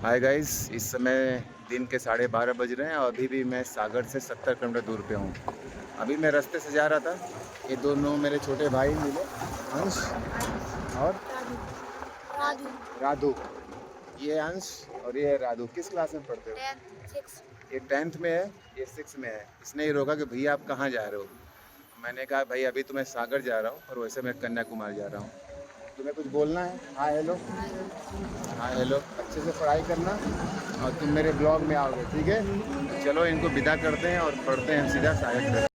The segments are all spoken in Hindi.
हाय गाइस, इस समय दिन के 12:30 बज रहे हैं और अभी भी मैं सागर से 70 किलोमीटर दूर पे हूँ। अभी मैं रास्ते से जा रहा था, ये दोनों मेरे छोटे भाई मिले, अंश और राधु। राधु। राधु। ये अंश और ये राधु। किस क्लास में पढ़ते हो? 10th 6। ये 10th में है, ये 6 में है। इसने ही रोका कि भैया आप कहाँ जा रहे हो? मैंने कहा भाई अभी तो मैं सागर जा रहा हूँ और वैसे मैं कन्याकुमारी जा रहा हूँ। तुम्हें कुछ बोलना है? Hi hello. हाँ हेलो, अच्छे से पढ़ाई करना और तुम मेरे ब्लॉग में आओगे, ठीक है? चलो इनको विदा करते हैं और पढ़ते हैं सीधा सागर की तरफ।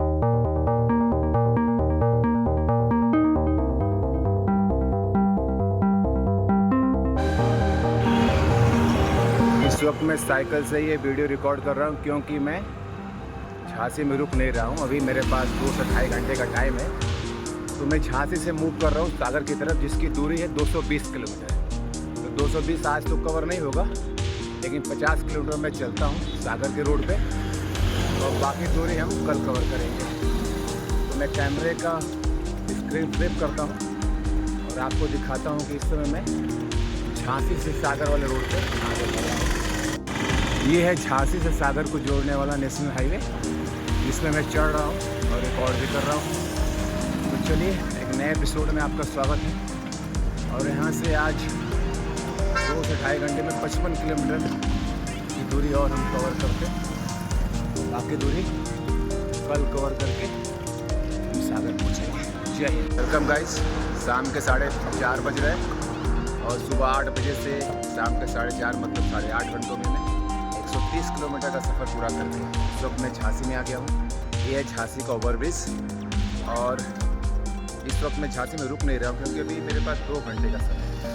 इस वक्त मैं साइकिल से ये वीडियो रिकॉर्ड कर रहा हूँ क्योंकि मैं झांसी में रुक नहीं रहा हूँ। अभी मेरे पास 2 से ढाई घंटे का टाइम है, तो मैं झांसी से मूव कर रहा हूँ सागर की तरफ, जिसकी दूरी है 220 किलोमीटर। तो 220 आज तो कवर नहीं होगा, लेकिन 50 किलोमीटर मैं चलता हूँ सागर के रोड पे और बाकी दूरी हम कल कवर करेंगे। तो मैं कैमरे का स्क्रीन फ्लिप करता हूँ और आपको दिखाता हूँ कि इस समय मैं झांसी से सागर वाले रोड पे आगे बढ़ रहा हूँ। ये है झांसी से सागर को जोड़ने वाला नेशनल हाईवे, जिसमें मैं चढ़ रहा हूँ और रिकॉर्ड भी कर रहा हूँ। तो चलिए, एक नए एपिसोड में आपका स्वागत है। और यहाँ से आज 2 से ढाई घंटे में 55 किलोमीटर की दूरी और हम कवर करते, बाकी दूरी कल कवर करके हम सागर पहुँचेंगे। जय हिंद। Welcome guys. शाम के 4:30 बज रहे हैं और सुबह 8 बजे से शाम के 4:30 मतलब 8.5 घंटों में मैं 130 किलोमीटर का सफ़र पूरा कर दिया। इस वक्त मैं झांसी में आ गया हूँ। ये है झांसी का ओवरब्रिज और इस वक्त मैं झांसी में रुक नहीं रहा हूँ क्योंकि अभी मेरे पास 2 घंटे का समय है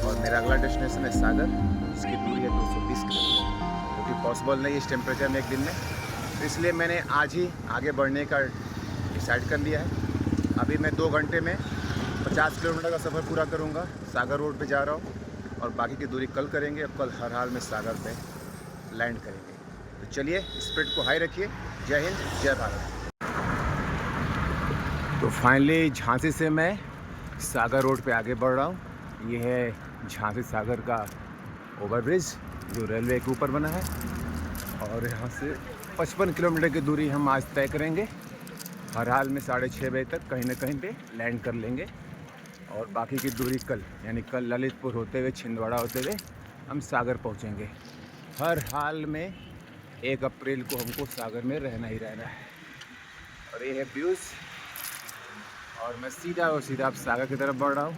और मेरा अगला डेस्टिनेशन है सागर, जिसकी दूरी है 220 किलोमीटर, जो कि पॉसिबल नहीं है इस टेम्परेचर में एक दिन में। तो इसलिए मैंने आज ही आगे बढ़ने का डिसाइड कर लिया है। अभी मैं 2 घंटे में 50 किलोमीटर का सफ़र पूरा करूँगा। सागर रोड पे जा रहा हूँ और बाकी की दूरी कल करेंगे। अब कल हर हाल में सागर पे लैंड करेंगे। तो चलिए, स्पीड को हाई रखिए। जय हिंद, जय भारत। तो फाइनली झांसी से मैं सागर रोड पे आगे बढ़ रहा हूँ। ये है झांसी सागर का ओवरब्रिज जो रेलवे के ऊपर बना है और यहाँ से 55 किलोमीटर की दूरी हम आज तय करेंगे। हर हाल में 6:30 बजे तक कहीं ना कहीं पे लैंड कर लेंगे और बाकी की दूरी कल, यानी कल ललितपुर होते हुए छिंदवाड़ा होते हुए हम सागर पहुँचेंगे। हर हाल में 1 अप्रैल को हमको सागर में रहना ही रहना है। और ये है व्यूज़ और मैं सीधा और सीधा अब सागर की तरफ बढ़ रहा हूँ।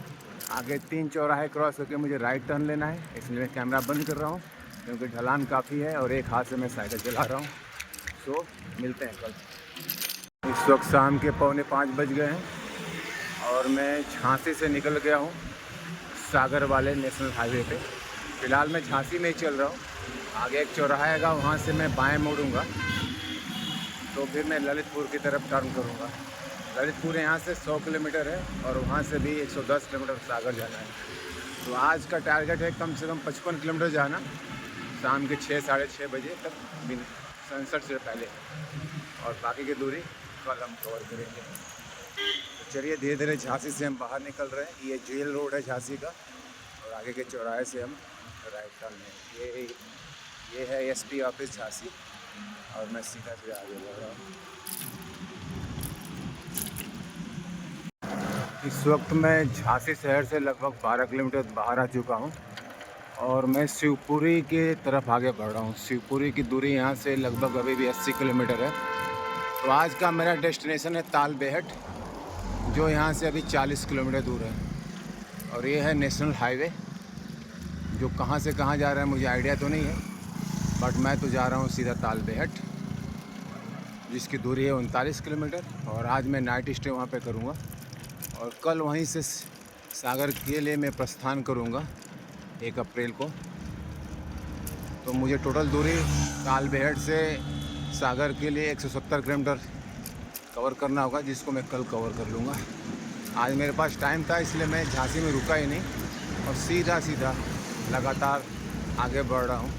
आगे 3 चौराहे क्रॉस होकर मुझे राइट टर्न लेना है, इसलिए मैं कैमरा बंद कर रहा हूँ क्योंकि ढलान काफ़ी है और एक हाथ से मैं साइकिल चला रहा हूँ। सो मिलते हैं कल। इस वक्त शाम के 4:45 बज गए हैं और मैं झांसी से निकल गया हूँ सागर वाले नेशनल हाईवे पे। फ़िलहाल मैं झांसी में ही चल रहा हूँ। आगे एक चौराहा आएगा, वहाँ से मैं बाएँ मोड़ूँगा तो फिर मैं ललितपुर की तरफ टर्न करूँगा। ललितपुर यहाँ से 100 किलोमीटर है और वहाँ से भी 110 किलोमीटर सागर जाना है। तो आज का टारगेट है कम से कम 55 किलोमीटर जाना, शाम के 6 साढ़े 6 बजे तक सनसेट से पहले, और बाकी की दूरी कल हम कवर करेंगे। तो चलिए, धीरे धीरे झांसी से हम बाहर निकल रहे हैं। ये जेल रोड है झांसी का और आगे के चौराहे से हम राइट टर्न लें। ये है एसपी ऑफिस झांसी और मैं सीधा से आगे बढ़ रहा हूँ। इस वक्त मैं झांसी शहर से लगभग 12 किलोमीटर बाहर आ चुका हूँ और मैं शिवपुरी के तरफ आगे बढ़ रहा हूँ। शिवपुरी की दूरी यहाँ से लगभग अभी भी 80 किलोमीटर है। तो आज का मेरा डेस्टिनेशन है ताल बेहट, जो यहाँ से अभी 40 किलोमीटर दूर है। और ये है नेशनल हाईवे, जो कहाँ से कहाँ जा रहा है मुझे आइडिया तो नहीं है, बट मैं तो जा रहा हूँ सीधा ताल बेहट, जिसकी दूरी है 39 किलोमीटर। और आज मैं नाइट स्टे वहाँ पे करूँगा और कल वहीं से सागर के लिए मैं प्रस्थान करूँगा 1 अप्रैल को। तो मुझे टोटल दूरी ताल बेहट से सागर के लिए 170 किलोमीटर कवर करना होगा, जिसको मैं कल कवर कर लूँगा। आज मेरे पास टाइम था, इसलिए मैं झांसी में रुका ही नहीं और सीधा सीधा लगातार आगे बढ़ रहा हूँ।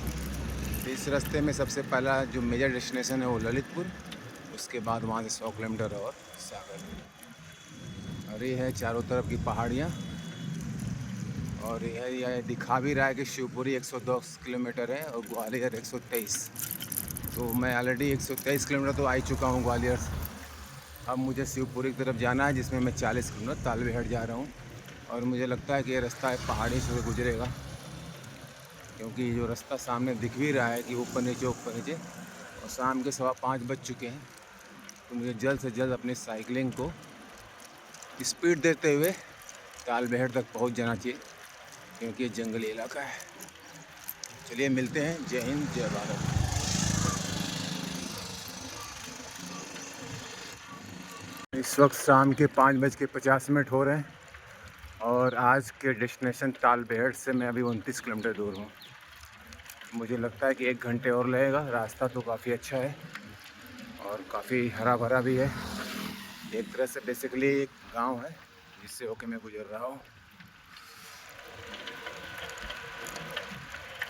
तो इस रास्ते में सबसे पहला जो मेजर डेस्टिनेशन है वो ललितपुर, उसके बाद वहाँ से 100 किलोमीटर और सागर। और ये है चारों तरफ की पहाड़ियाँ और यह दिखा भी रहा है कि शिवपुरी 110 किलोमीटर है और ग्वालियर 123। तो मैं ऑलरेडी 123 किलोमीटर तो आ ही चुका हूँ ग्वालियर से। अब मुझे शिवपुरी की तरफ जाना है, जिसमें मैं 40 किलोमीटर तालबेहट जा रहा हूँ। और मुझे लगता है कि ये रास्ता पहाड़ी से गुजरेगा, क्योंकि जो रास्ता सामने दिख भी रहा है कि ऊपर नीचे और शाम के 5:15 बज चुके हैं। तो मुझे जल्द से जल्द अपनी साइकिलिंग को स्पीड देते हुए तालबेहट तक पहुंच जाना चाहिए, क्योंकि ये जंगली इलाका है। चलिए मिलते हैं। जय हिंद, जय भारत। इस वक्त शाम के 5:50 हो रहे हैं और आज के डेस्टिनेशन तालबेहट से मैं अभी 29 किलोमीटर दूर हूँ। मुझे लगता है कि 1 घंटे और लगेगा। रास्ता तो काफ़ी अच्छा है और काफ़ी हरा भरा भी है। एक तरह से बेसिकली एक गांव है जिससे होके मैं गुजर रहा हूँ।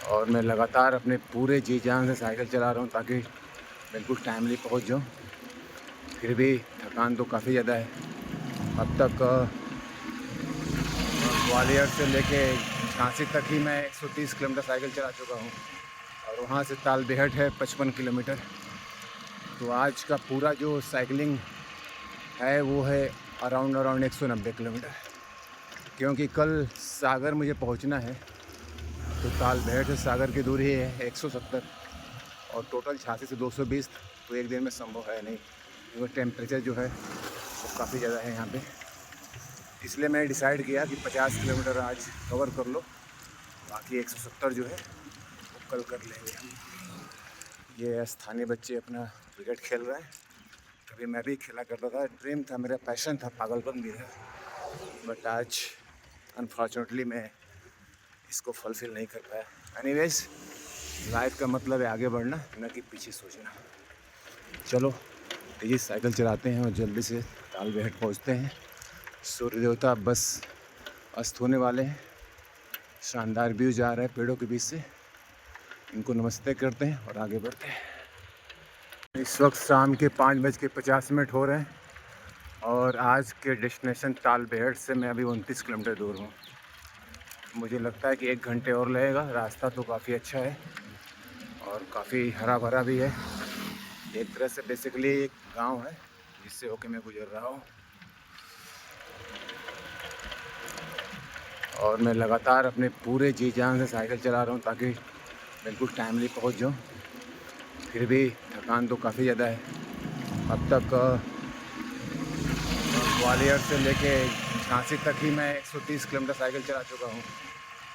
और मैं लगातार अपने पूरे जी जान से साइकिल चला रहा हूँ ताकि बिल्कुल टाइमली पहुँच जाऊँ। फिर भी थकान तो काफ़ी ज़्यादा है। अब तक ग्वालियर से लेके झांसी तक ही मैं 130 किलोमीटर साइकिल चला चुका हूँ और वहाँ से तालबेहट है 55 किलोमीटर। तो आज का पूरा जो साइकिलिंग है वो है अराउंड 190 किलोमीटर, क्योंकि कल सागर मुझे पहुँचना है। तो तालबेहट से सागर की दूरी है 170 और टोटल 86 से 220। तो एक दिन में संभव है नहीं, क्योंकि टेम्परेचर जो है वो काफ़ी ज़्यादा है यहाँ पे। इसलिए मैंने डिसाइड किया कि 50 किलोमीटर आज कवर कर लो, बाकी 170 जो है वो कल कर लेंगे हम। ये स्थानीय बच्चे अपना क्रिकेट खेल रहे हैं। कभी मैं भी खेला करता था, ड्रीम था, मेरा पैशन था, पागलपन भी था। बट आज अनफॉर्चुनेटली मैं इसको फुलफिल नहीं कर पाया। एनीवेज, लाइफ का मतलब है आगे बढ़ना, न कि पीछे सोचना। चलो तेज़ी साइकिल चलाते हैं और जल्दी से तालबेहट पहुंचते हैं। सूर्य देवता बस अस्त होने वाले हैं। शानदार व्यू जा रहा है पेड़ों के बीच से। इनको नमस्ते करते हैं और आगे बढ़ते हैं। इस वक्त शाम के 5:50 हो रहे हैं और आज के डेस्टिनेशन तालबेहट से मैं अभी 29 किलोमीटर दूर हूँ। मुझे लगता है कि 1 घंटे और लगेगा। रास्ता तो काफ़ी अच्छा है और काफ़ी हरा भरा भी है। एक तरह से बेसिकली एक गांव है जिससे होके मैं गुजर रहा हूँ। और मैं लगातार अपने पूरे जी जान से साइकिल चला रहा हूँ ताकि बिल्कुल टाइमली पहुँच जाऊँ। फिर भी थकान तो काफ़ी ज़्यादा है। अब तक ग्वालियर से लेके झांसी तक ही मैं 130 किलोमीटर साइकिल चला चुका हूँ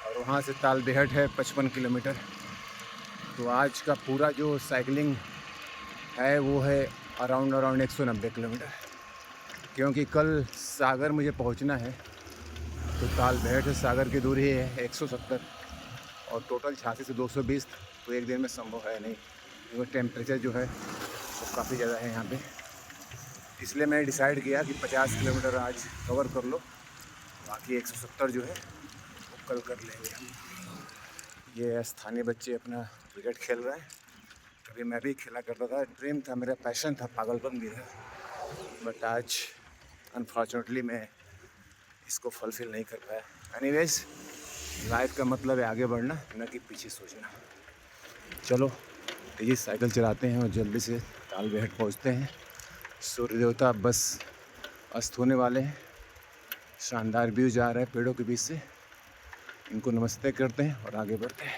और वहाँ से तालबेहट है 55 किलोमीटर। तो आज का पूरा जो साइकिलिंग है वो है अराउंड 190 किलोमीटर, क्योंकि कल सागर मुझे पहुँचना है। तो तालबेहट से सागर की दूरी है 170 और टोटल 86 से 220। तो एक दिन में संभव है नहीं, क्योंकि टेम्परेचर जो है वो काफ़ी ज़्यादा है यहाँ पे। इसलिए मैंने डिसाइड किया कि 50 किलोमीटर आज कवर कर लो, बाकी 170 जो है वो कल कर लेंगे हम। ये स्थानीय बच्चे अपना क्रिकेट खेल रहे हैं। कभी मैं भी खेला करता था, ड्रीम था, मेरा पैशन था, पागलपन भी था। बट आज अनफॉर्चुनेटली मैं इसको फुलफिल नहीं कर पाया। एनीवेज, लाइफ का मतलब है आगे बढ़ना, न कि पीछे सोचना। चलो तेज़ी साइकिल चलाते हैं और जल्दी से तालबेहट पहुँचते हैं। सूर्य देवता बस अस्त होने वाले हैं। शानदार व्यू जा रहा है पेड़ों के बीच से। इनको नमस्ते करते हैं और आगे बढ़ते हैं।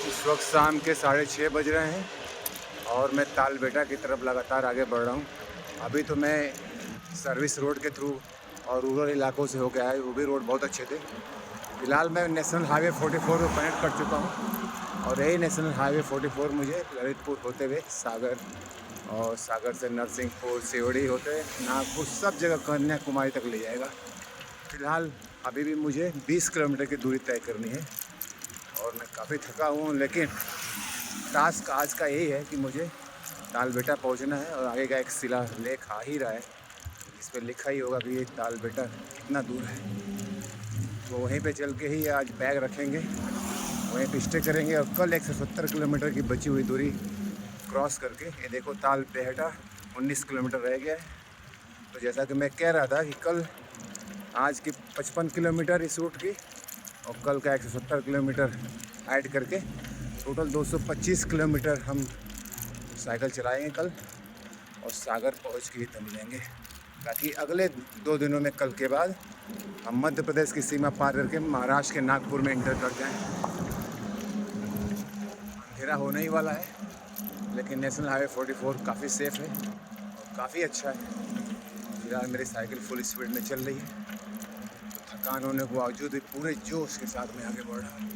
इस वक्त शाम के 6:30 बज रहे हैं और मैं तालबेटा की तरफ लगातार आगे बढ़ रहा हूँ। अभी तो मैं सर्विस रोड के थ्रू और रूरल इलाकों से होकर आए, वो भी रोड बहुत अच्छे थे। फ़िलहाल मैं नेशनल हाईवे 44 को कनेक्ट कर चुका हूँ और यही नेशनल हाईवे 44 मुझे ललितपुर होते हुए सागर और सागर से नरसिंहपुर, सिवड़ी होते नागपुर, सब जगह कन्याकुमारी तक ले जाएगा। फ़िलहाल अभी भी मुझे 20 किलोमीटर की दूरी तय करनी है और मैं काफ़ी थका हूँ, लेकिन टास्क आज का यही है कि मुझे तालबेटा पहुँचना है। और आगे का एक शिला लेख आ ही रहा है, इस पर लिखा ही होगा कि ये तालबेटा कितना दूर है। तो वहीं पे चल के ही आज बैग रखेंगे, वहीं पे स्टे करेंगे और कल 170 किलोमीटर की बची हुई दूरी क्रॉस करके, ये देखो तालबेटा 19 किलोमीटर रह गया है। तो जैसा कि मैं कह रहा था कि कल आज की 55 किलोमीटर इस रूट की और कल का 170 किलोमीटर ऐड करके टोटल 225 किलोमीटर हम साइकिल चलाएंगे कल, और सागर पहुंच के ही तो मिलेंगे, ताकि अगले 2 दिनों में कल के बाद हम मध्य प्रदेश की सीमा पार करके महाराष्ट्र के नागपुर में एंटर कर जाएं। अंधेरा होने ही वाला है, लेकिन नेशनल हाईवे 44 काफ़ी सेफ़ है और काफ़ी अच्छा है। फिलहाल मेरी साइकिल फुल स्पीड में चल रही है, तो थकान होने के बावजूद भी पूरे जोश के साथ में आगे बढ़ रहा हूँ।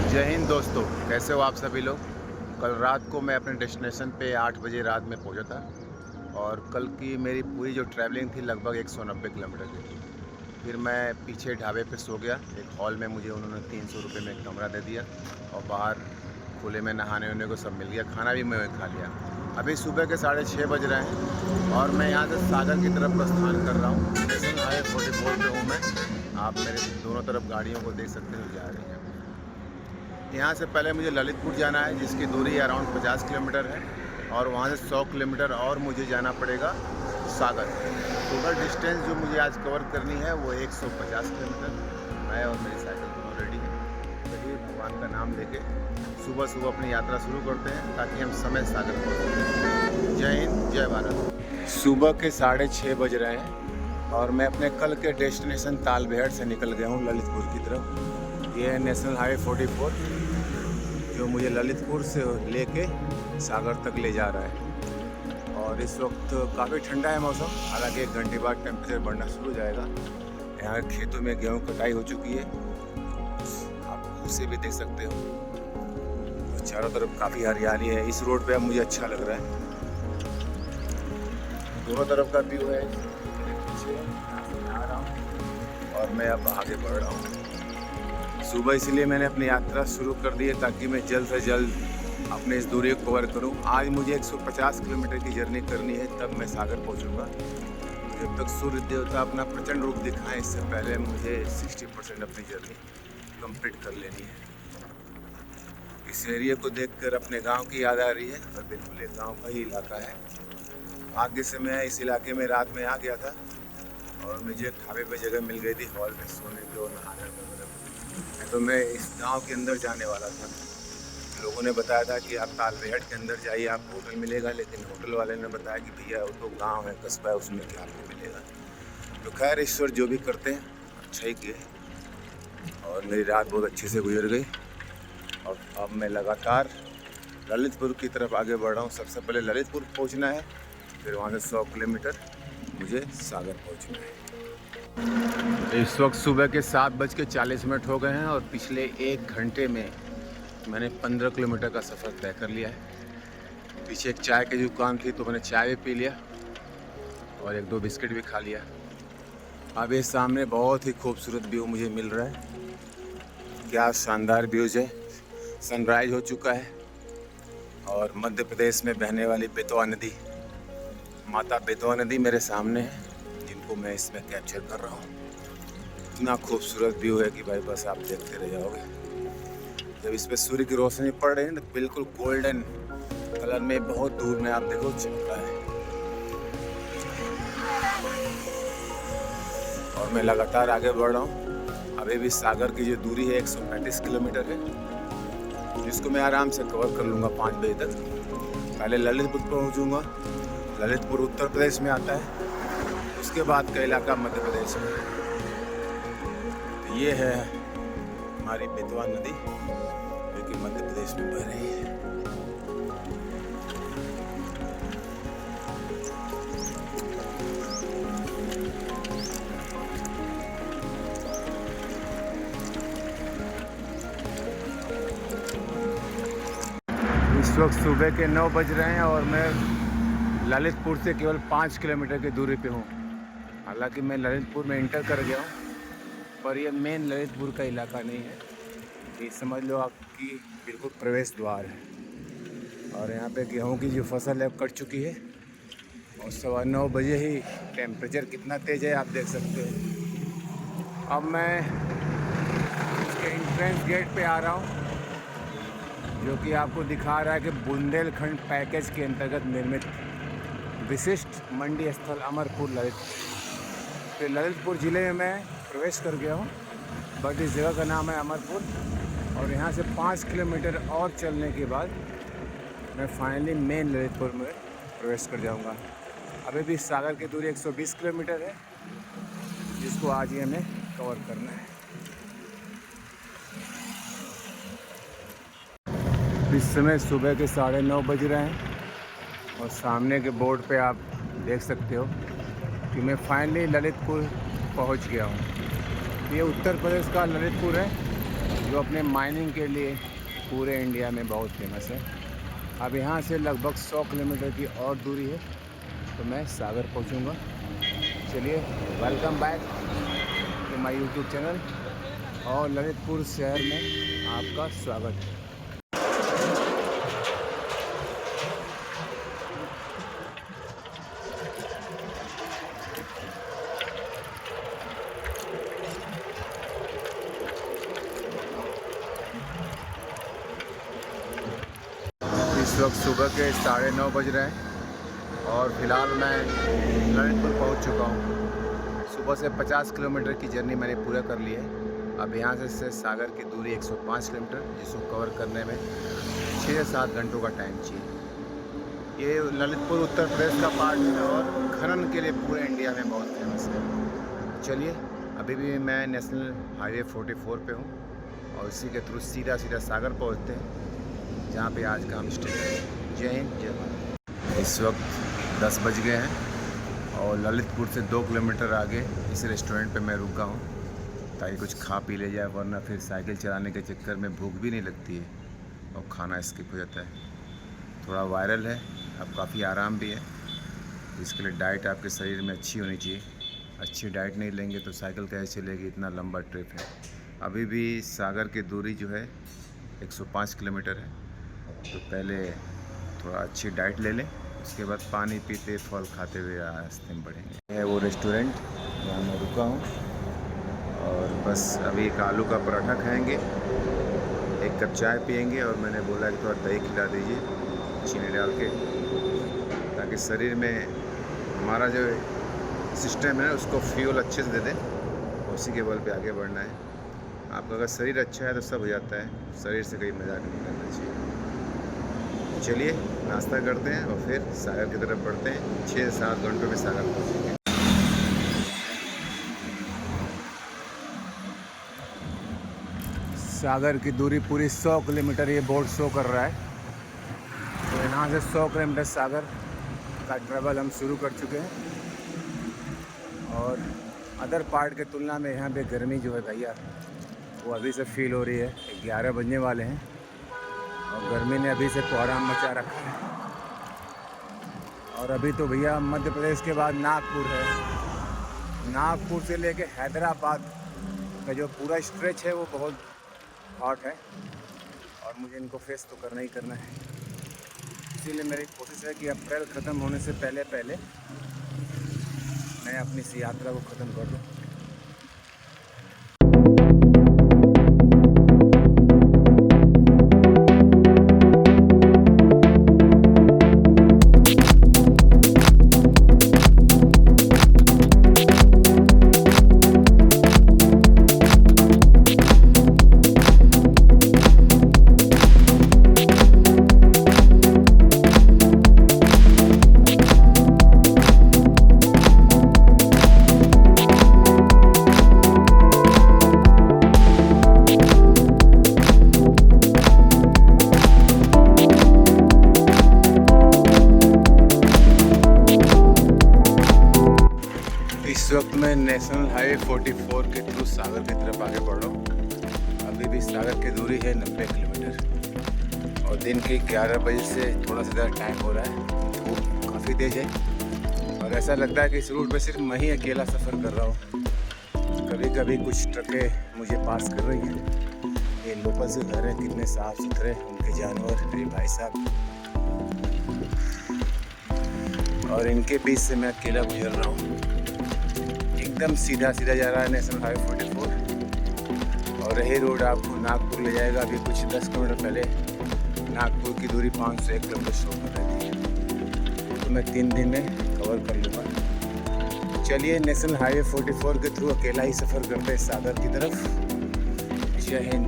जय हिंद दोस्तों, कैसे हो आप सभी लोग। कल रात को मैं अपने डेस्टिनेशन पे 8 बजे रात में पहुंचा था, और कल की मेरी पूरी जो ट्रैवलिंग थी लगभग 190 किलोमीटर की थी। फिर मैं पीछे ढाबे पे सो गया। एक हॉल में मुझे उन्होंने 300 रुपये में एक कमरा दे दिया, और बाहर खुले में नहाने वहाने को सब मिल गया, खाना भी मैं खा लिया। अभी सुबह के 6:30 बज रहे हैं और मैं यहाँ से सागर की तरफ प्रस्थान कर रहा हूँ। नेशनल हाईवे 44 पे हूँ मैं। आप मेरे दोनों तरफ गाड़ियों को देख सकते हो जा रही हैं। यहाँ से पहले मुझे ललितपुर जाना है, जिसकी दूरी अराउंड 50 किलोमीटर है, और वहाँ से 100 किलोमीटर और मुझे जाना पड़ेगा सागर। टोटल डिस्टेंस जो मुझे आज कवर करनी है वो 150 किलोमीटर। मैं और मेरी साइकिल दोनों रेडी हैं। चलिए भगवान का नाम लेके सुबह सुबह अपनी यात्रा शुरू करते हैं, ताकि हम समय सागर पहुँचें। जय हिंद, जय भारत। सुबह के 6:30 बज रहे हैं और मैं अपने कल के डेस्टिनेशन तालबेहट से निकल गया हूँ ललितपुर की तरफ। ये है नेशनल हाईवे 44, जो मुझे ललितपुर से लेके सागर तक ले जा रहा है। और इस वक्त काफ़ी ठंडा है मौसम, हालांकि 1 घंटे बाद टेम्परेचर बढ़ना शुरू हो जाएगा। यहाँ खेतों में गेहूँ कटाई हो चुकी है, आप उसे भी देख सकते हो। तो चारों तरफ काफ़ी हरियाली है। इस रोड पे अब मुझे अच्छा लग रहा है, दोनों तरफ का व्यू है। मेरे पीछे आ रहा हूँ और मैं अब आगे बढ़ रहा हूँ। सुबह इसलिए मैंने अपनी यात्रा शुरू कर दी है, ताकि मैं जल्द से जल्द अपने इस दूरी को कवर करूं। आज मुझे 150 किलोमीटर की जर्नी करनी है, तब मैं सागर पहुंचूंगा। जब तक सूर्य देवता अपना प्रचंड रूप दिखाएं, इससे पहले मुझे 60% अपनी जर्नी कंप्लीट कर लेनी है। इस एरिया को देखकर अपने गांव की याद आ रही है, और बिल्कुल एक गाँव का ही इलाका है। भाग्य से मैं इस इलाके में रात में आ गया था, और मुझे ढाबे पर जगह मिल गई थी हॉल में सोने की और नहाने वगैरह। तो मैं इस गांव के अंदर जाने वाला था। लोगों ने बताया था कि आप तालबेहट के अंदर जाइए, आपको होटल मिलेगा, लेकिन होटल वाले ने बताया कि भैया वो तो गांव है, कस्बा है, उसमें क्या आपको मिलेगा। तो खैर ईश्वर जो भी करते हैं अच्छा ही किए, और मेरी रात बहुत अच्छे से गुजर गई। और अब मैं लगातार ललितपुर की तरफ आगे बढ़ रहा हूँ। सबसे पहले ललितपुर पहुँचना है, फिर वहाँ से 100 किलोमीटर मुझे सागर पहुँचना है। इस वक्त सुबह के 7:40 हो गए हैं, और पिछले 1 घंटे में मैंने 15 किलोमीटर का सफ़र तय कर लिया है। पीछे एक चाय की दुकान थी, तो मैंने चाय भी पी लिया और 1-2 बिस्किट भी खा लिया। अब ये सामने बहुत ही खूबसूरत व्यू मुझे मिल रहा है। क्या शानदार व्यूज है। सनराइज हो चुका है, और मध्य प्रदेश में बहने वाली बेतवा नदी, माता बेतवा नदी मेरे सामने है, जिनको मैं इसमें कैप्चर कर रहा हूँ। इतना खूबसूरत व्यू है कि भाई बस आप देखते रह जाओगे। जब इस पे सूर्य की रोशनी पड़ रही है, तो बिल्कुल गोल्डन कलर में बहुत दूर में आप देखो चमक रहा है। और मैं लगातार आगे बढ़ रहा हूँ। अभी भी सागर की जो दूरी है 135 किलोमीटर है, जिसको मैं आराम से कवर कर लूँगा 5 बजे तक। पहले ललितपुर पहुँचूँगा। ललितपुर उत्तर प्रदेश में आता है, उसके बाद का इलाका मध्य प्रदेश में। तो ये है हमारी बेतवा नदी, जो कि मध्य प्रदेश में बह रही है। इस वक्त सुबह के 9 बज रहे हैं, और मैं ललितपुर से केवल 5 किलोमीटर की दूरी पे हूँ। हालांकि मैं ललितपुर में इंटर कर गया हूँ, पर ये मेन ललितपुर का इलाका नहीं है, ये समझ लो आपकी बिल्कुल प्रवेश द्वार है। और यहाँ पे गेहूँ की जो फसल है कट चुकी है और 9:15 बजे ही टेम्परेचर कितना तेज़ है आप देख सकते हो। अब मैं इसके एंट्रेंस गेट पे आ रहा हूँ, जो कि आपको दिखा रहा है कि बुंदेलखंड पैकेज के अंतर्गत निर्मित विशिष्ट मंडी स्थल अमरपुर ललितपुर। फिर ललितपुर ज़िले में मैं प्रवेश कर गया हूँ, बट इस जगह का नाम है अमरपुर। और यहाँ से 5 किलोमीटर और चलने के बाद मैं फाइनली मेन ललितपुर में प्रवेश कर जाऊँगा। अभी भी सागर की दूरी 120 किलोमीटर है, जिसको आज ही हमें कवर करना है। इस समय सुबह के 9:30 बज रहे हैं और सामने के बोर्ड पे आप देख सकते हो कि मैं फाइनली ललितपुर पहुंच गया हूं। ये उत्तर प्रदेश का ललितपुर है, जो अपने माइनिंग के लिए पूरे इंडिया में बहुत फेमस है। अब यहाँ से लगभग 100 किलोमीटर की और दूरी है तो मैं सागर पहुँचूँगा। चलिए, welcome back to my YouTube channel और ललितपुर शहर में आपका स्वागत है। इस वक्त सुबह के 9:30 बज रहे हैं और फिलहाल मैं ललितपुर पहुंच चुका हूं। सुबह से 50 किलोमीटर की जर्नी मैंने पूरा कर ली है। अब यहाँ से सागर की दूरी 105 किलोमीटर, जिसको कवर करने में 6 से 7 घंटों का टाइम चाहिए। ये ललितपुर उत्तर प्रदेश का पार्ट है और खनन के लिए पूरे इंडिया में बहुत फेमस है। चलिए, अभी भी मैं नेशनल हाईवे 44 पे हूँ और इसी के थ्रू सीधा सागर पहुँचते हैं, जहाँ पे आज का हम स्टे करें। जय हिंद, जय भारत। इस वक्त 10 बज गए हैं और ललितपुर से 2 किलोमीटर आगे इस रेस्टोरेंट पे मैं रुका हूँ ताकि कुछ खा पी ले जाए, वरना फिर साइकिल चलाने के चक्कर में भूख भी नहीं लगती है और खाना स्किप हो जाता है। थोड़ा वायरल है, अब काफ़ी आराम भी है, इसके लिए डाइट आपके शरीर में अच्छी होनी चाहिए। अच्छी डाइट नहीं लेंगे तो साइकिल कैसे चलेगी, इतना लंबा ट्रिप है। अभी भी सागर की दूरी जो है 105 किलोमीटर है, तो पहले थोड़ा अच्छी डाइट ले लें, उसके बाद पानी पीते फल खाते हुए रास्ते में बढ़ेंगे। है वो रेस्टोरेंट जहाँ मैं रुका हूँ और बस अभी एक आलू का पराठा खाएंगे, 1 कप चाय पियेंगे और मैंने बोला कि थोड़ा दही खिला दीजिए चीनी डाल के, ताकि शरीर में हमारा जो सिस्टम है उसको फ्यूल अच्छे से दे दें, उसी के बल पे आगे बढ़ना है। आपका अगर शरीर अच्छा है तो सब हो जाता है, शरीर से कोई मजाक नहीं करना चाहिए। चलिए, नाश्ता करते हैं और फिर सागर की तरफ बढ़ते हैं। 6 से 7 घंटों में सागर पहुँचेंगे। सागर की दूरी पूरी 100 किलोमीटर ये बोर्ड शो कर रहा है, तो यहाँ से 100 किलोमीटर सागर का ट्रैवल हम शुरू कर चुके हैं। और अदर पार्ट के तुलना में यहाँ पे गर्मी जो है भैया वो अभी से फील हो रही है। 11 बजने वाले हैं और गर्मी ने अभी से कोहराम मचा रखा है। और अभी तो भैया मध्य प्रदेश के बाद नागपुर है, नागपुर से लेके हैदराबाद का जो पूरा स्ट्रेच है वो बहुत हॉट है और मुझे इनको फेस तो करना ही करना है। इसीलिए मेरी कोशिश है कि अप्रैल ख़त्म होने से पहले मैं अपनी इस यात्रा को ख़त्म कर दूँ। इस वक्त मैं नेशनल हाईवे 44 के थ्रू सागर की तरफ आगे बढ़ रहा हूँ। अभी भी सागर की दूरी है 90 किलोमीटर और दिन के 11 बजे से थोड़ा सा ज़्यादा टाइम हो रहा है। धूप काफ़ी तेज़ है और ऐसा लगता है कि इस रूट पे सिर्फ मैं ही अकेला सफ़र कर रहा हूँ। कभी कभी कुछ ट्रकें मुझे पास कर रही हैं। ये लोकल से घर है, कितने साफ सुथरे उनके जानवर, मेरे भाई साहब, और इनके बीच से मैं अकेला गुजर रहा हूँ। एकदम सीधा सीधा जा रहा है नेशनल हाईवे 44 और यही रोड आपको नागपुर ले जाएगा। अभी कुछ 10 किलोमीटर पहले नागपुर की दूरी 501 किलोमीटर शो कर रही थी, तो मैं 3 दिन में कवर कर लूँगा। चलिए नेशनल हाईवे 44 के थ्रू अकेला ही सफ़र करते हैं सागर की तरफ। जय हिंद।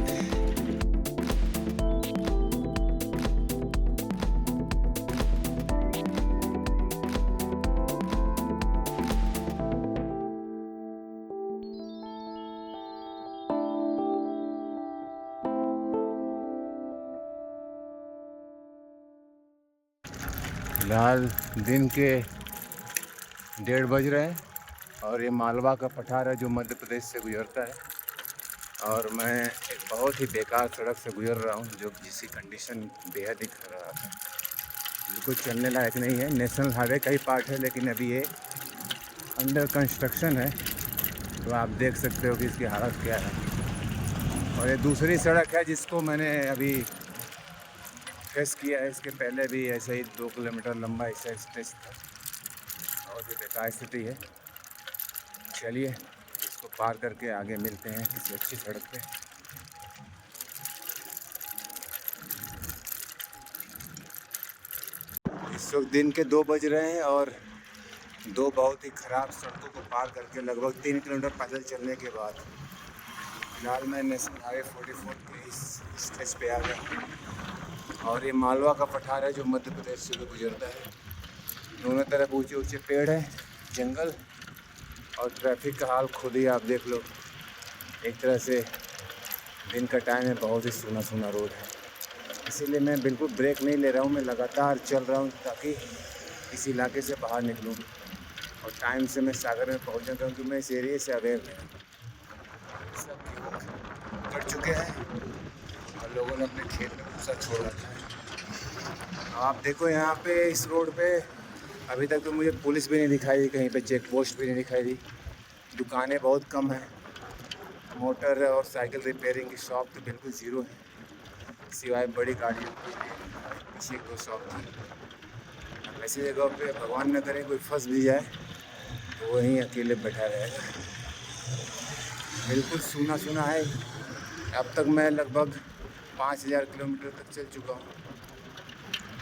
फिलहाल दिन के 1:30 बज रहे हैं और ये मालवा का पठार है जो मध्य प्रदेश से गुजरता है, और मैं एक बहुत ही बेकार सड़क से गुजर रहा हूँ जो जिसकी कंडीशन बेहद ही खराब है, बिल्कुल चलने लायक नहीं है। नेशनल हाईवे का ही पार्ट है लेकिन अभी ये अंडर कंस्ट्रक्शन है, तो आप देख सकते हो कि इसकी हालत क्या है। और ये दूसरी सड़क है जिसको मैंने अभी फेस किया है। इसके पहले भी ऐसे ही 2 किलोमीटर लंबा ऐसा स्ट्रेच था, बहुत ही बेकार स्थिति है। चलिए इसको पार करके आगे मिलते हैं किसी अच्छी सड़क पे। इस वक्त दिन के 2 बज रहे हैं और 2 बहुत ही ख़राब सड़कों को पार करके लगभग 3 किलोमीटर पैदल चलने के बाद फिलहाल मैं नेशनल हाईवे 44 के इस स्ट्रेच पे आ गया। और ये मालवा का पठार है जो मध्य प्रदेश से गुजरता है। दोनों तरफ ऊंचे ऊंचे पेड़ हैं, जंगल, और ट्रैफिक का हाल खुद ही आप देख लो। एक तरह से दिन का टाइम है, बहुत ही सूना सूना रोड है, इसीलिए मैं बिल्कुल ब्रेक नहीं ले रहा हूँ। मैं लगातार चल रहा हूँ ताकि इस इलाके से बाहर निकलूँ और टाइम से मैं सागर में पहुँच जाता हूँ, क्योंकि मैं इस एरिए से अवेयर नहीं। सब गेहूँ कट चुके हैं और लोगों ने अपने खेत में भूसा छोड़ रखा है। आप देखो यहाँ पे इस रोड पे अभी तक तो मुझे पुलिस भी नहीं दिखाई दी, कहीं पे चेक पोस्ट भी नहीं दिखाई दी। दुकानें बहुत कम हैं, मोटर और साइकिल रिपेयरिंग की शॉप तो बिल्कुल ज़ीरो है, सिवाय बड़ी गाड़ियों की पीछे 2 शॉप थी। ऐसी जगह पे भगवान न करे कोई फंस भी जाए तो वहीं अकेले बैठा रहेगा। बिल्कुल सूना सूना है। अब तक मैं लगभग 5000 किलोमीटर तक चल चुका हूँ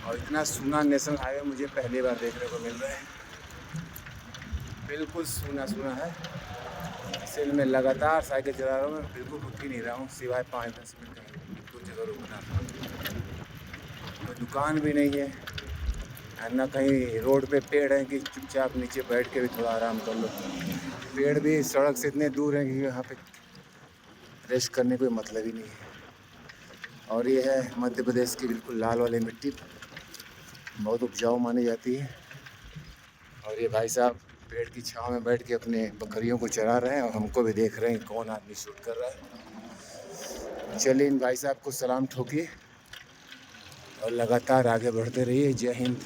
और इतना सूना नेशनल हाईवे मुझे पहली बार देखने को मिल रहा है। बिल्कुल सूना सूना है, इसलिए मैं लगातार साइकिल चला रहा हूँ। मैं बिल्कुल रुक ही नहीं रहा हूँ, सिवाय 5-10 मिनट कहीं कुछ जगह रुकना। कोई दुकान भी नहीं है, ना कहीं रोड पे पेड़ हैं कि चुपचाप नीचे बैठ के भी थोड़ा आराम कर लो। पेड़ भी सड़क से इतने दूर हैं कि यहाँ पे रेस्ट करने कोई मतलब ही नहीं है। और ये है मध्य प्रदेश की बिल्कुल लाल वाली मिट्टी, बहुत उपजाऊ मानी जाती है। और ये भाई साहब पेड़ की छांव में बैठ के अपने बकरियों को चरा रहे हैं और हमको भी देख रहे हैं कौन आदमी शूट कर रहा है। चलिए इन भाई साहब को सलाम ठोकिए और लगातार आगे बढ़ते रहिए। जय हिंद।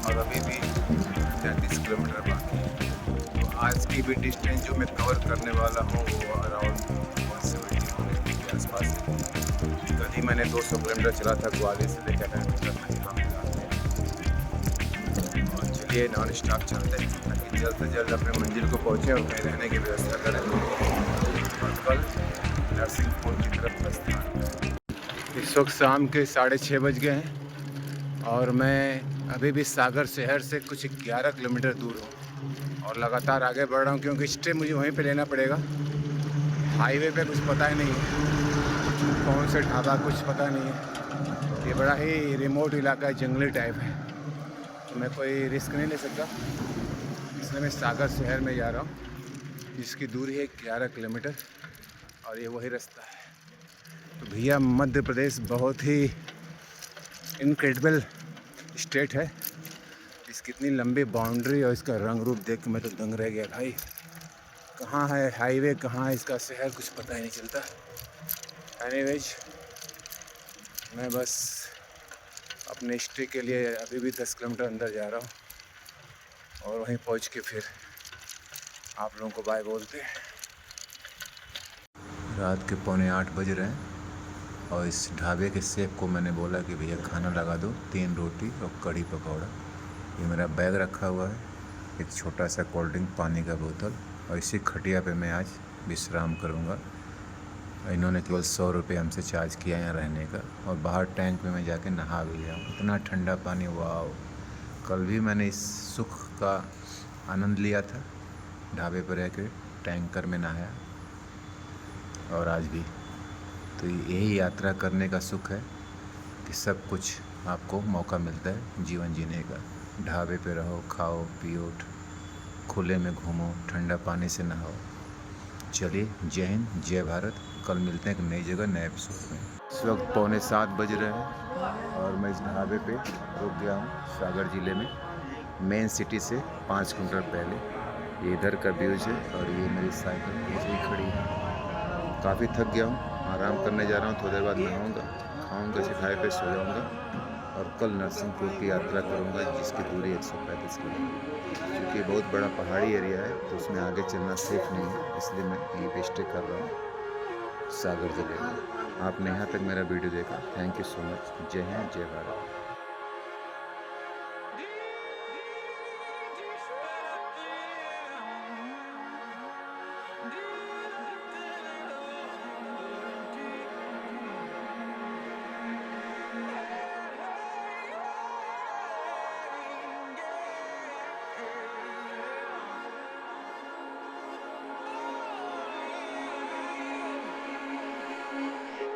और अभी भी 33 किलोमीटर बाकी है। तो आज की भी डिस्टेंस जो मैं कवर करने वाला हूँ वो अराउंड 170 किलोमीटर के आसपास है। कल ही मैंने 200 किलोमीटर चला था ग्वालियर से लेकर चलिए नॉन स्टॉप चलते हैं ताकि जल्द से जल्द अपने मंजिल को पहुँचे और कहीं रहने की व्यवस्था करें और कल नरसिंहपुर की तरफ प्रस्थान। इस वक्त शाम के 6:30 बज गए हैं और मैं अभी भी सागर शहर से कुछ 11 किलोमीटर दूर हूँ और लगातार आगे बढ़ रहा हूँ क्योंकि स्टे मुझे वहीं पे लेना पड़ेगा। हाईवे पे कुछ पता ही नहीं है कौन से ढाबा, कुछ पता नहीं है। ये बड़ा ही रिमोट इलाका है, जंगली टाइप है, तो मैं कोई रिस्क नहीं ले सकता, इसलिए मैं सागर शहर में जा रहा हूँ जिसकी दूरी है 11 किलोमीटर और ये वही रास्ता है। तो भैया मध्य प्रदेश बहुत ही इनक्रेडिबल स्टेट है। इसकी इतनी लंबी बाउंड्री और इसका रंग रूप देख के मैं तो दंग रह गया भाई। कहाँ है हाईवे, कहाँ है इसका शहर, कुछ पता ही नहीं चलता। एनीवेज मैं बस अपने स्टे के लिए अभी भी 10 किलोमीटर अंदर जा रहा हूँ और वहीं पहुँच के फिर आप लोगों को बाय बोलते हैं। रात के 7:45 बज रहे हैं और इस ढाबे के शेफ को मैंने बोला कि भैया खाना लगा दो, 3 रोटी और कढ़ी पकौड़ा। ये मेरा बैग रखा हुआ है, एक छोटा सा कोल्ड ड्रिंक, पानी का बोतल, और इसी खटिया पे मैं आज विश्राम करूँगा। इन्होंने केवल 100 रुपये हमसे चार्ज किया यहाँ रहने का और बाहर टैंक में मैं जाके नहा भी लिया हूँ। इतना ठंडा पानी, वाह! कल भी मैंने इस सुख का आनंद लिया था, ढाबे पर रह के टैंकर में नहाया, और आज भी। तो यही यात्रा करने का सुख है कि सब कुछ आपको मौका मिलता है जीवन जीने का। ढाबे पे रहो, खाओ पियो, खुले में घूमो, ठंडा पानी से नहाओ। चलिए, जय हिंद, जय भारत। कल मिलते हैं एक नई जगह, नए एपिसोड में। इस वक्त 6:45 बज रहे हैं और मैं इस ढाबे पे रुक गया हूँ सागर ज़िले में, मेन सिटी से 5 किलोमीटर पहले। ये इधर का व्यूज है और ये मेरी साइकिल ऐसे खड़ी है। काफ़ी थक गया हूँ, आराम करने जा रहा हूँ। थोड़ी देर बाद नहाऊंगा, खाऊंगा, सिखाए पे सो जाऊंगा और कल नरसिंहपुर की यात्रा करूंगा जिसकी दूरी 135 किलोमीटर। क्योंकि बहुत बड़ा पहाड़ी एरिया है तो उसमें आगे चलना सेफ नहीं है, इसलिए मैं यहीं पे स्टे कर रहा हूँ सागर ज़िले में। आपने यहाँ तक मेरा वीडियो देखा, थैंक यू सो मच। जय हिंद, जय भारत।